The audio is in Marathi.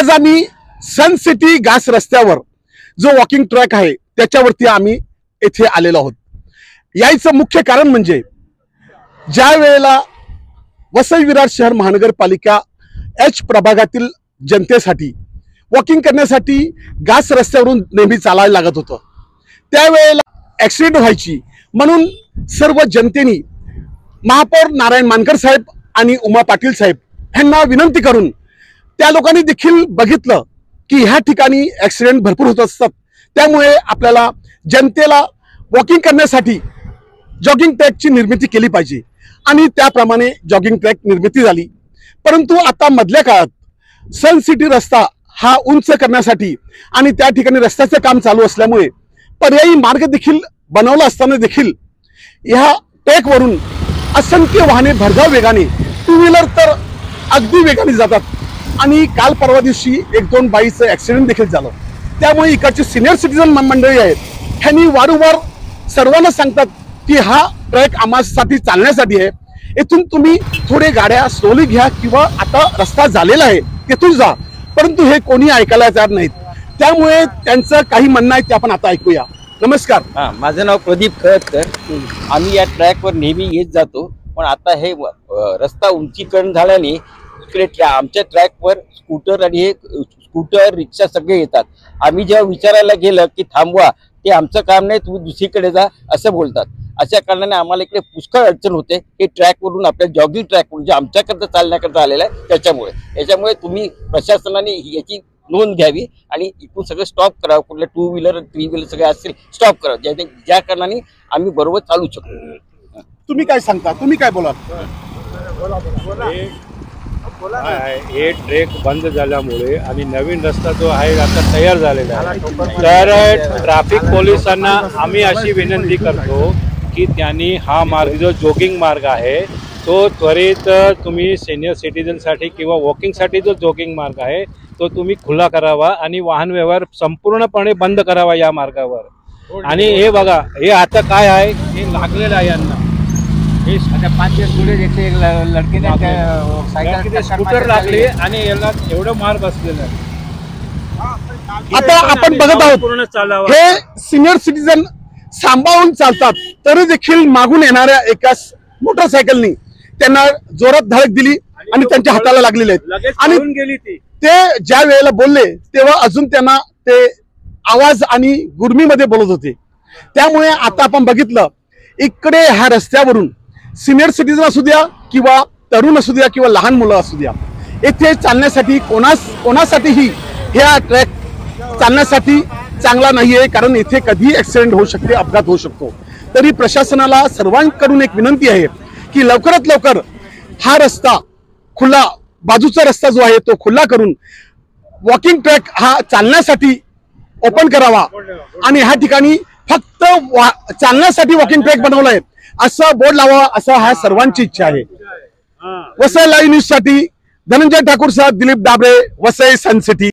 आज आम्ही सन सिटी घास रस्त्यावर जो वॉकिंग ट्रॅक आहे त्याच्यावरती आम्ही येथे आलेलो आहोत। याचं मुख्य कारण म्हणजे ज्या वेळेला वसई विरार शहर महानगरपालिका एच प्रभागातील जनतेसाठी वॉकिंग करण्यासाठी घास रस्त्यावरून नेहमी चालायला लागत होतं, त्यावेळेला ॲक्सिडेंट व्हायची म्हणून सर्व जनतेने महापौर नारायण मानकर साहेब आणि उमा पाटील साहेब यांना विनंती करून त्या लोकांनी देखील बघितलं की ह्या ठिकाणी ॲक्सिडेंट भरपूर होत असतात, त्यामुळे आपल्याला जनतेला वॉकिंग करण्यासाठी जॉगिंग ट्रॅकची निर्मिती केली पाहिजे आणि त्याप्रमाणे जॉगिंग ट्रॅक निर्मिती झाली। परंतु आता मधल्या काळात सन सिटी रस्ता हा उंच करण्यासाठी आणि त्या ठिकाणी रस्त्याचे काम चालू असल्यामुळे पर्यायी मार्ग देखील बनवला असताना देखील ह्या ट्रॅकवरून असंख्य वाहने भरधाव वेगाने टू व्हीलर तर अगदी वेगाने जातात आणि काल परवा दिवशी एक दोन बाईचं ॲक्सिडेंट देखील झालं। त्यामुळे इकडचे सिनियर सिटीजन मंडळी आहेत ह्यांनी वारंवार सर्वांना सांगतात की हा ट्रॅक आम्हासाठी चालण्यासाठी आहे, इथून तुम्ही थोडे गाड्या स्लोली घ्या किंवा आता रस्ता झालेला आहे तिथून जा, परंतु हे कोणी ऐकायला तयार नाहीत। त्यामुळे त्यांचं काही म्हणणं आहे ते आपण आता ऐकूया। नमस्कार, माझं नाव प्रदीप खळदकर। आम्ही या ट्रॅकवर नेहमी येत जातो, पण आता हे रस्ता उंचीकरण झाल्याने इकडे आमच्या ट्रॅकवर स्कूटर आणि हे स्कूटर रिक्षा सगळे येतात। आम्ही जेव्हा विचारायला गेलं की थांबवा, ते आमचं काम नाही, तुम्ही दुसरीकडे जा असं बोलतात। अशा कारणाने आम्हाला इकडे पुष्कळ अडचण होते। हे ट्रॅकवरून आपल्या जॉगिंग ट्रॅकवरून जे आमच्याकरता चालण्याकरता आलेलं आहे त्याच्यामुळे तुम्ही प्रशासनाने याची नोंद घ्यावी आणि इथून सगळं स्टॉप करावं, कुठले टू व्हीलर थ्री व्हीलर सगळे असतील स्टॉप करावं, ज्या कारणाने आम्ही बरोबर चालू शकतो। तुम्ही काय सांगता, तुम्ही काय बोलाल? हे ट्रॅक बंद झाल्यामुळे आणि नवीन रस्ता जो आहे आता तयार झालेला आहे, तर ट्रॅफिक पोलिसांना आम्ही अशी विनंती करतो की त्यांनी हा मार्ग जो जॉगिंग मार्ग आहे तो त्वरित तुम्ही सिनियर सिटीजनसाठी किंवा वॉकिंगसाठी जो जॉगिंग मार्ग आहे तो तुम्ही खुला करावा आणि वाहन व्यवहार संपूर्णपणे बंद करावा या मार्गावर। आणि हे बघा, हे आता काय आहे, हे लागलेलं आहे यांना, हे आता 5 दिवस पुढे एक लडकीने स्कूटर लागली आणि याला एवढं मार्ग असलेलं आहे। आता आपण बघत आहोत हे सिनियर सिटीजन सांभाळून चालतात, तरी देखील मागून येणाऱ्या एका मोटरसायकलनी त्यांना जोरात धडक दिली आणि त्यांच्या हाताला लागलेले आहेत आणि गेली ते ज्या वेळेला बोलले तेव्हा अजून त्यांना ते आवाज आणि गुरमीमध्ये बोलत होते। त्यामुळे आता आपण बघितलं इकडे ह्या रस्त्यावरून सिनियर सिटीजन असू द्या किंवा तरुण असू द्या किंवा लहान मुलं असू द्या, येथे चालण्यासाठी कोणासाठीही ह्या ट्रॅक चालण्यासाठी चांगला नाहीये, कारण इथे कधी ऍक्सिडेंट होऊ शकते, अपघात होऊ शकतो। तरी प्रशासनाला सर्वांकडून एक विनंती आहे की लवकरात लवकर हा रस्ता खुला, बाजूचा रस्ता जो आहे तो खुला करून वॉकिंग ट्रॅक हा चालण्यासाठी ओपन करावा आणि ह्या ठिकाणी फक्त चालण्यासाठी वॉकिंग ट्रॅक बनवलाय असं बोर्ड लावा, असं ह्या सर्वांची इच्छा आहे। वसई लाईव्ह न्यूज साठी धनंजय ठाकूर सह दिलीप दाबळे, वसई सन सिटी।